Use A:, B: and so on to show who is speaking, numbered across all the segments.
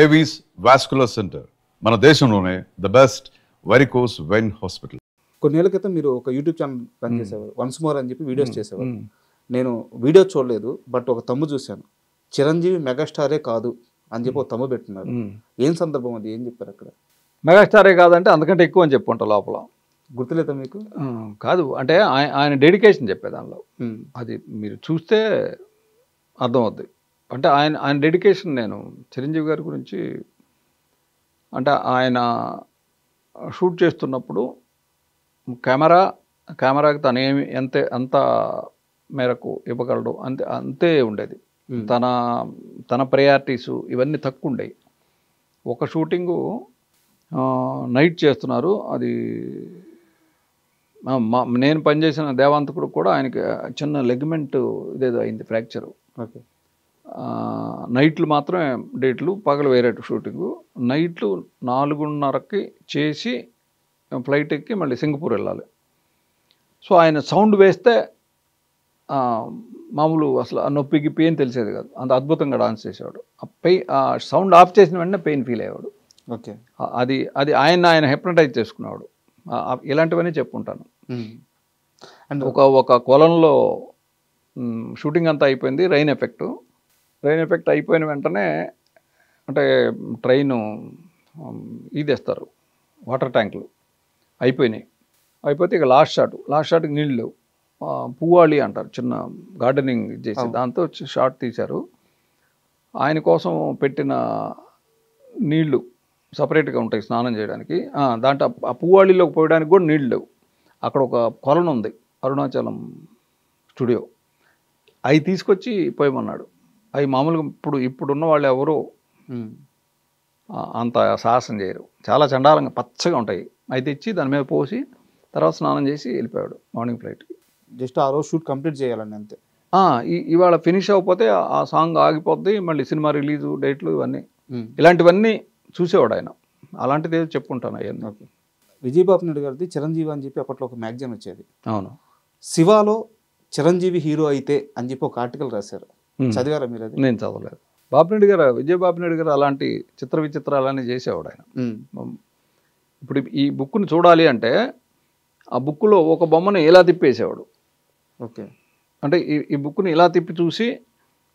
A: Avis vascular centre మన దేశంలోనే the best varicose vein hospital.
B: కొన్నేళ్ల క్రితం మీరు ఒక యూట్యూబ్ ఛానల్ రన్ చేసేవారు, వన్స్ మోర్ అని చెప్పి వీడియోస్ చేసేవారు. నేను వీడియో చూడలేదు, బట్ ఒక తమ్ము చూశాను. చిరంజీవి మెగాస్టారే కాదు అని చెప్పి ఒక తమ్ము పెట్టున్నారు. ఏం సందర్భం అది, ఏం చెప్పారు అక్కడ?
C: మెగాస్టారే కాదంటే అంతకంటే ఎక్కువ అని చెప్పుకుంటా లోపల.
B: గుర్తులేదా మీకు?
C: కాదు అంటే ఆయన డెడికేషన్ చెప్పే దానిలో అది మీరు చూస్తే అర్థమవుద్ది. అంటే ఆయన డెడికేషన్, నేను చిరంజీవి గారి గురించి అంటే ఆయన షూట్ చేస్తున్నప్పుడు కెమెరాకి తను ఎంత మేరకు ఇవ్వగలడు అంతే ఉండేది. తన ప్రయారిటీసు ఇవన్నీ తక్కువ ఉండేవి. ఒక షూటింగు నైట్ చేస్తున్నారు, అది నేను పనిచేసిన దేవాంతకుడు కూడా ఆయనకి చిన్న లెగ్మెంట్ ఇదేదో అయింది, ఫ్రాక్చరు.
B: ఓకే.
C: నైట్లు మాత్రమే డేట్లు, పగలు వేరే షూటింగు. నైట్లు 4:30కి చేసి ఫ్లైట్ ఎక్కి మళ్ళీ సింగపూర్ వెళ్ళాలి. సో ఆయన సౌండ్ వేస్తే మామూలు అసలు ఆ నొప్పికి పెయిన్ తెలిసేది కాదు, అంత అద్భుతంగా డాన్స్ చేసేవాడు. ఆ సౌండ్ ఆఫ్ చేసిన వెంటనే పెయిన్ ఫీల్ అయ్యేవాడు.
B: ఓకే.
C: అది ఆయన హెప్నటైజ్ చేసుకునేవాడు. ఇలాంటివన్నీ చెప్పుకుంటాను.
B: అండ్
C: ఒక కొలంలో షూటింగ్ అంతా అయిపోయింది, రైన్ ఎఫెక్ట్ అయిపోయిన వెంటనే అంటే ట్రైను ఇదేస్తారు, వాటర్ ట్యాంకులు అయిపోతే ఇక లాస్ట్ షాట్కి నీళ్ళు లేవు. పువ్వాళి అంటారు, చిన్న గార్డెనింగ్ చేసి దాంతో షాట్ తీశారు. ఆయన కోసం పెట్టిన నీళ్లు సపరేట్గా ఉంటాయి స్నానం చేయడానికి. దాంట్లో ఆ పువ్వాళిలోకి పోయడానికి కూడా నీళ్ళు లేవు. అక్కడ ఒక కొలను ఉంది, అరుణాచలం స్టూడియో, అవి తీసుకొచ్చి పోయమన్నాడు. అవి మామూలుగా ఇప్పుడున్న వాళ్ళు ఎవరు అంత సాహసం చేయరు, చాలా చండాలంగా పచ్చగా ఉంటాయి. అవి తెచ్చి దాని మీద పోసి తర్వాత స్నానం చేసి వెళ్ళిపోయాడు మార్నింగ్ ఫ్లైట్కి.
B: జస్ట్ ఆ రోజు షూట్ కంప్లీట్ చేయాలని అంతే.
C: ఇవాళ ఫినిష్ అయిపోతే ఆ సాంగ్ ఆగిపోద్ది, మళ్ళీ సినిమా రిలీజు డేట్లు ఇవన్నీ ఇలాంటివన్నీ చూసేవాడు ఆయన. అలాంటిది ఏదో చెప్పుకుంటాను అవన్నీ.
B: ఓకే. విజయబాబు నాయుడు గారిది చిరంజీవి అని చెప్పి అప్పట్లో ఒక మ్యాగజైన్ వచ్చేది.
C: అవును.
B: శివాలో చిరంజీవి హీరో అయితే అని చెప్పి ఒక ఆర్టికల్ రాశారు, చదివారా మీరు అది?
C: నేను చదవలేదు. విజయబాబు నాయుడు గారు అలాంటి చిత్ర విచిత్రాలన్నీ చేసేవాడు ఆయన. ఇప్పుడు ఈ బుక్ని చూడాలి అంటే ఆ బుక్లో ఒక బొమ్మను ఇలా తిప్పేసేవాడు.
B: ఓకే.
C: అంటే ఈ బుక్ని ఇలా తిప్పి చూసి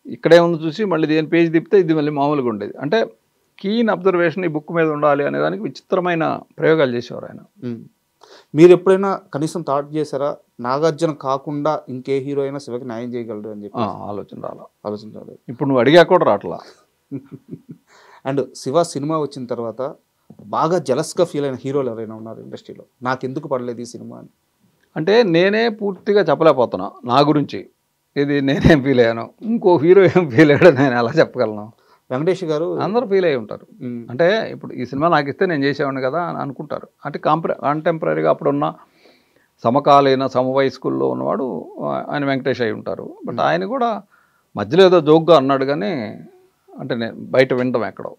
C: ఇక్కడే ఉంది చూసి మళ్ళీ దేని పేజ్ తిప్పితే ఇది మళ్ళీ మామూలుగా ఉండేది. అంటే కీన్ అబ్జర్వేషన్ ఈ బుక్ మీద ఉండాలి అనే దానికి విచిత్రమైన ప్రయోగాలు చేసేవారు ఆయన.
B: మీరు ఎప్పుడైనా కనీసం థాట్ చేశారా, నాగార్జున కాకుండా ఇంకే హీరో అయినా శివకి న్యాయం చేయగలరు అని చెప్పి?
C: ఆలోచన రాలేదు. ఇప్పుడు నువ్వు అడిగా కూడా రావట్లా.
B: అండ్ శివ సినిమా వచ్చిన తర్వాత బాగా జలస్గా ఫీల్ అయిన హీరోలు ఎవరైనా ఉన్నారు ఇండస్ట్రీలో, నాకు ఎందుకు పడలేదు ఈ సినిమా అని?
C: అంటే నేనే పూర్తిగా చెప్పలేకపోతున్నా నా గురించి. ఇది నేనేం ఫీల్ అయ్యాను, ఇంకో హీరో ఏం ఫీల్ అయ్యాడో నేను ఎలా చెప్పగలను?
B: వెంకటేష్ గారు
C: అందరూ ఫీల్ అయ్యి ఉంటారు. అంటే ఇప్పుడు ఈ సినిమా నాకు ఇస్తే నేను చేసేవాడిని కదా అని అనుకుంటారు. అంటే కంటెంపరీగా అప్పుడున్న సమకాలీన సమవయస్కుల్లో ఉన్నవాడు ఆయన వెంకటేష్ అయి ఉంటారు. బట్ ఆయన కూడా మధ్యలో ఏదో జోక్గా అన్నాడు కానీ, అంటే నేను బయట వినడం ఎక్కడో.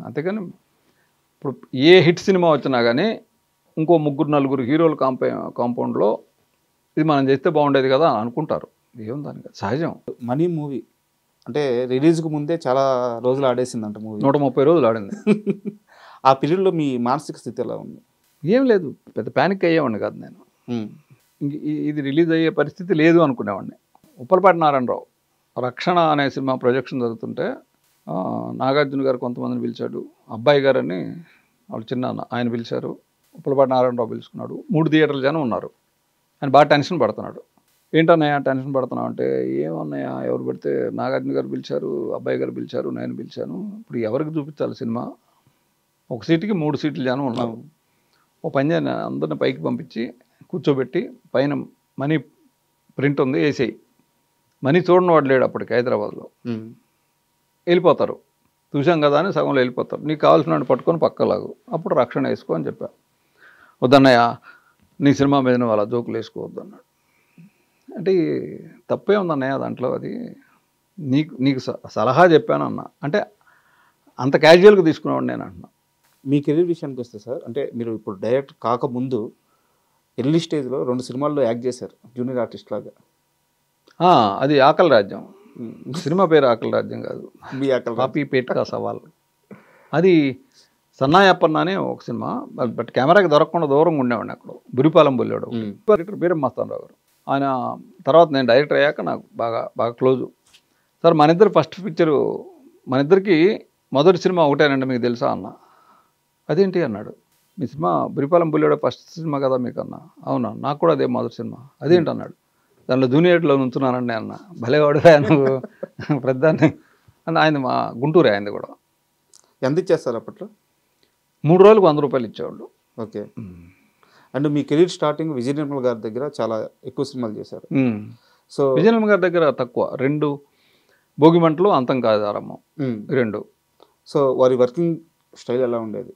C: అంతేగాని ఇప్పుడు ఏ హిట్ సినిమా వచ్చినా కానీ ఇంకో 3-4 హీరోలు కాంపౌండ్లో ఇది మనం చేస్తే బాగుండేది కదా అని అనుకుంటారు. ఏం దానికి సహజం.
B: మనీ మూవీ అంటే రిలీజ్కి ముందే చాలా రోజులు ఆడేసిందంట మూవీ.
C: 130 రోజులు ఆడింది.
B: ఆ పీరియడ్లో మీ మానసిక స్థితి ఎలా ఉంది?
C: ఏం లేదు, పెద్ద ప్యానిక్ అయ్యేవాడిని కాదు నేను. ఇది రిలీజ్ అయ్యే పరిస్థితి లేదు అనుకునేవాడిని. ఉప్పలపాటి నారాయణరావు రక్షణ అనే సినిమా ప్రొజెక్షన్ జరుగుతుంటే నాగార్జున గారు కొంతమందిని పిలిచాడు, అబ్బాయి గారని వాళ్ళు చిన్న ఆయన పిలిచారు, ఉప్పలపాటి నారాయణరావు పిలుచుకున్నాడు. 3 థియేటర్లు జనం ఉన్నారు. ఆయన బాగా టెన్షన్ పడుతున్నాడు. ఏంటన్నయ్య టెన్షన్ పడుతున్నావు అంటే, ఏమన్నయ్య ఎవరు పెడితే నాగార్జున గారు పిలిచారు, అబ్బాయి గారు పిలిచారు, నేను పిలిచాను, ఇప్పుడు ఎవరికి చూపించాలి సినిమా? ఒక సీటుకి 3 సీట్లు జనం ఉన్నారు. ఓ పని చేయని అందరిని పైకి పంపించి కూర్చోబెట్టి పైన మనీ ప్రింట్ ఉంది వేసేయి, మనీ చూడని వాడు లేడు అప్పటికి హైదరాబాద్లో, వెళ్ళిపోతారు, చూసాం కదా అని సగంలో వెళ్ళిపోతారు, నీకు కావాల్సిన పట్టుకొని పక్కలాగు, అప్పుడు రక్షణ వేసుకో అని చెప్పా. వద్దన్నయ్య నీ సినిమా మీద నువ్వు అలా జోకులు వేసుకోవద్దు అన్నాడు. అంటే తప్పే ఉందన్నయ్య దాంట్లో, అది నీకు సలహా చెప్పాను అన్న. అంటే అంత క్యాజువల్గా తీసుకునేవాడు నేను అంటున్నా.
B: మీ కెరీర్ విషయానికి వస్తే సార్, అంటే మీరు ఇప్పుడు డైరెక్టర్ కాకముందు ఎర్లీ స్టేజ్లో 2 సినిమాల్లో యాక్ట్ చేశారు జూనియర్ ఆర్టిస్ట్ లాగా.
C: అది ఆకలి రాజ్యం, సినిమా పేరు ఆకలి రాజ్యం కాదు,
B: మీ ఆకలి
C: కాపీ పేట్ కా సవాల్. అది సన్నాయప్పన్న అని ఒక సినిమా, బట్ కెమెరాకి దొరకకుండా దూరంగా ఉండేవాడిని అక్కడ, బురిపాలెం బుల్లాడు డైరెక్టర్ పేరు మస్తానరావు గారు. ఆయన తర్వాత నేను డైరెక్టర్ అయ్యాక నాకు బాగా బాగా క్లోజు. సార్ మన ఇద్దరు ఫస్ట్ పిక్చరు, మన ఇద్దరికి మొదటి సినిమా ఒకటేనండి మీకు తెలుసా అన్న. అదేంటి అన్నాడు, మీ సినిమా బురిపాలెం బుల్లాడు ఫస్ట్ సినిమా కదా మీకు అన్న. అవునా, నాకు కూడా అదే మొదటి సినిమా. అదేంటి అన్నాడు, దానిలో జూనియర్లో ఉంచున్నానండి అన్న. భలేవాడు నువ్వు ప్రధాన్ని అని. ఆయన మా గుంటూరే, ఆయనది కూడా.
B: ఎంత ఇచ్చేస్తారు అప్పట్లో?
C: 3 రోజులకు 100 రూపాయలు ఇచ్చేవాళ్ళు.
B: ఓకే. అండ్ మీ కెరీర్ స్టార్టింగ్ విజయ నిర్మల్ గారి దగ్గర చాలా ఎక్కువ సినిమాలు చేశారు. సో
C: విజయ నిర్మల్ గారి దగ్గర తక్కువ, 2 భోగిమంటలు, అంతం కాదు ఆరంభం, 2.
B: సో వారి వర్కింగ్ స్టైల్ ఎలా ఉండేది?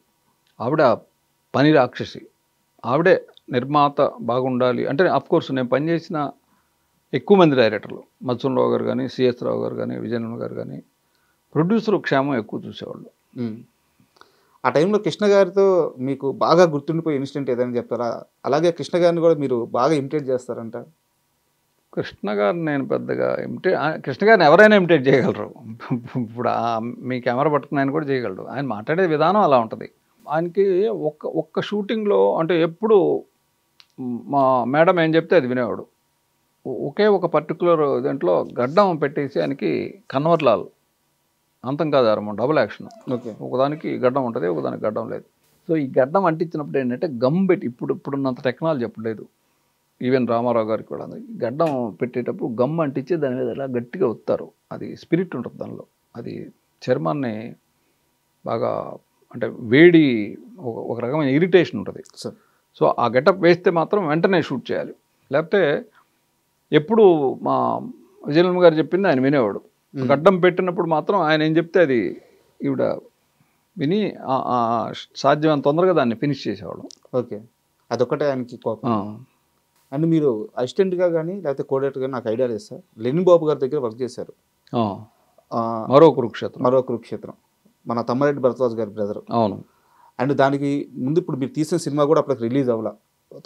C: ఆవిడ పని రాక్షసి, ఆవిడే నిర్మాత బాగుండాలి అంటే. అఫ్కోర్స్ నేను పనిచేసిన ఎక్కువ మంది డైరెక్టర్లు, మత్సూన్ గారు కానీ, సిఎస్ రావు గారు కానీ, విజయ నిర్మల్ గారు కానీ, ప్రొడ్యూసర్ క్షేమం ఎక్కువ చూసేవాళ్ళు.
B: ఆ టైంలో కృష్ణ గారితో మీకు బాగా గుర్తుండిపోయే ఇన్సిడెంట్ ఏదైనా చెప్తారా? అలాగే కృష్ణ గారిని కూడా మీరు బాగా ఇమిటేట్ చేస్తారంట.
C: కృష్ణ గారిని నేను పెద్దగా కృష్ణ గారిని ఎవరైనా ఇమిటేట్ చేయగలరు. ఇప్పుడు మీ కెమెరా పట్టుకుని ఆయన కూడా చేయగలరు. ఆయన మాట్లాడే విధానం అలా ఉంటుంది. ఆయనకి ఒక్క షూటింగ్లో అంటే ఎప్పుడు మా మేడం ఏం చెప్తే అది వినేవాడు. ఒకే ఒక పర్టికులర్ దాంట్లో గడ్డం పెట్టేసి ఆయనకి కన్వర్లాల్, అంతం కాదు ఆరంభం, డబుల్ యాక్షన్.
B: ఓకే.
C: ఒకదానికి గడ్డం ఉంటుంది, ఒకదానికి గడ్డం లేదు. సో ఈ గడ్డం అంటించినప్పుడు ఏంటంటే గమ్ పెట్టి, ఇప్పుడున్నంత టెక్నాలజీ అప్పుడు లేదు, ఈవెన్ రామారావు గారికి కూడా. గడ్డం పెట్టేటప్పుడు గమ్ అంటించి దాని మీద ఎలా గట్టిగా వస్తారు. అది స్పిరిట్ ఉంటుంది దానిలో, అది చర్మాన్ని బాగా అంటే వేడి, ఒక రకమైన ఇరిటేషన్ ఉంటుంది. సో ఆ గెటప్ వేస్తే మాత్రం వెంటనే షూట్ చేయాలి, లేకపోతే ఎప్పుడు మా విజయలమ్మ గారు చెప్పింది ఆయన వినేవాడు. గడ్డం పెట్టినప్పుడు మాత్రం ఆయన ఏం చెప్తే అది ఈవిడ విని సాధ్యమైనంత తొందరగా దాన్ని ఫినిష్ చేసేవాడు.
B: ఓకే. అదొకటే ఆయనకి కోపం. అండ్ మీరు అసిస్టెంట్గా కానీ లేకపోతే కోఆర్డినేటర్ కానీ నాకు ఐడియా లేదు సార్, లెనిన్ బాబు గారి దగ్గర వర్క్ చేశారు.
C: మరో కురుక్షేత్రం మన తమ్మారెడ్డి భరద్వాజ్ గారి బ్రదర్. అవును.
B: అండ్ దానికి ముందు ఇప్పుడు మీరు తీసిన సినిమా కూడా అప్పటికి రిలీజ్ అవ్వాల.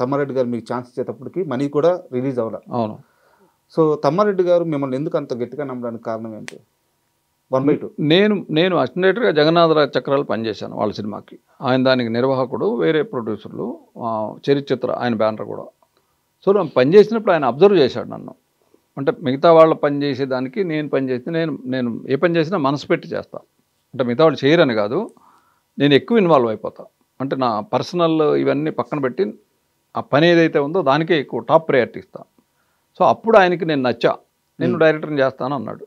B: తమ్మారెడ్డి గారు మీకు ఛాన్స్ ఇచ్చేటప్పటికి మనీ కూడా రిలీజ్ అవ్వాల.
C: అవును.
B: సో తమ్మారెడ్డి గారు మిమ్మల్ని ఎందుకు అంత గట్టిగా నమ్మడానికి కారణం ఏంటి? 1/2
C: నేను అసిస్టెంట్గా జగన్నాథరావు చక్రాలు పనిచేశాను వాళ్ళ సినిమాకి. ఆయన దానికి నిర్వాహకుడు, వేరే ప్రొడ్యూసర్లు, చరిత్ర ఆయన బ్యానర్ కూడా. సో నేను పనిచేసినప్పుడు ఆయన అబ్జర్వ్ చేశాడు నన్ను. అంటే మిగతా వాళ్ళ పని చేసేదానికి నేను పనిచేస్తే నేను ఏ పని చేసినా మనసు పెట్టి చేస్తాను. అంటే మిగతా వాళ్ళు చేయరని కాదు, నేను ఎక్కువ ఇన్వాల్వ్ అయిపోతాను. అంటే నా పర్సనల్ ఇవన్నీ పక్కన పెట్టి ఆ పని ఏదైతే ఉందో దానికే ఎక్కువ టాప్ ప్రయారిటీ ఇస్తాను. సో అప్పుడు ఆయనకి నేను నచ్చా, నేను డైరెక్టర్ని చేస్తాను అన్నాడు.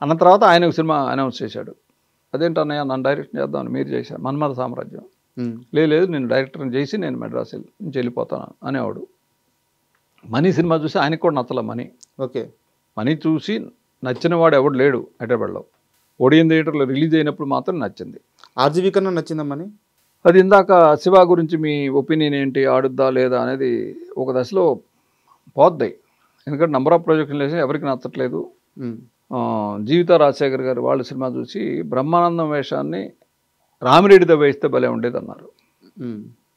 C: అన్న తర్వాత ఆయన సినిమా అనౌన్స్ చేశాడు. అదేంటన్నయ్య నన్ను డైరెక్షన్ చేద్దామని మీరు చేశారు, మన్మథ సామ్రాజ్యం. లేదు నేను డైరెక్టర్ని చేసి నేను మెడ్రాస్ నుంచి వెళ్ళిపోతాను అనేవాడు. మనీ సినిమా చూసి ఆయనకు కూడా నచ్చల మనీ.
B: ఓకే.
C: మనీ చూసి నచ్చిన వాడు ఎవడు లేడు హైదరాబాద్లో. ఓడియన్ థియేటర్లో రిలీజ్ అయినప్పుడు మాత్రం నచ్చింది.
B: ఆర్జీవీ కన్నా నచ్చిందా మనీ?
C: అది ఇందాక శివ గురించి మీ ఒపీనియన్ ఏంటి, ఆడుద్దా లేదా అనేది ఒక దశలో పోద్దాయి. ఎందుకంటే నెంబర్ ఆఫ్ ప్రొజెక్షన్ వేసి ఎవరికి నచ్చట్లేదు. జీవిత రాజశేఖర్ గారు వాళ్ళ సినిమా చూసి బ్రహ్మానందం వేషాన్ని రామిరెడ్డితో వేస్తే భలే ఉండేది అన్నారు.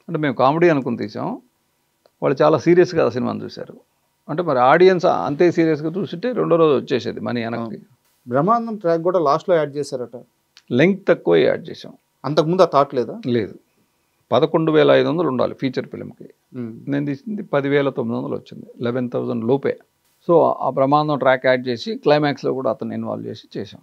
C: అంటే మేము కామెడీ అనుకుని తీసాం, వాళ్ళు చాలా సీరియస్గా ఆ సినిమాని చూశారు. అంటే మరి ఆడియన్స్ అంతే సీరియస్గా చూస్తుంటే రెండో రోజు వచ్చేసేది మనీ వెనక్కి.
B: బ్రహ్మానందం ట్రాక్ కూడా లాస్ట్లో యాడ్ చేశారట.
C: లెంగ్త్ తక్కువ యాడ్ చేసాం.
B: అంతకుముందు ఆ థాట్ లేదా?
C: లేదు. 11,500 ఉండాలి ఫీచర్ ఫిలింకి. నేను తీసింది 10,900 వచ్చింది, 11,000 లోపే. సో ఆ బ్రహ్మానందం ట్రాక్ యాడ్ చేసి క్లైమాక్స్లో కూడా అతను ఇన్వాల్వ్ చేసి చేసాం.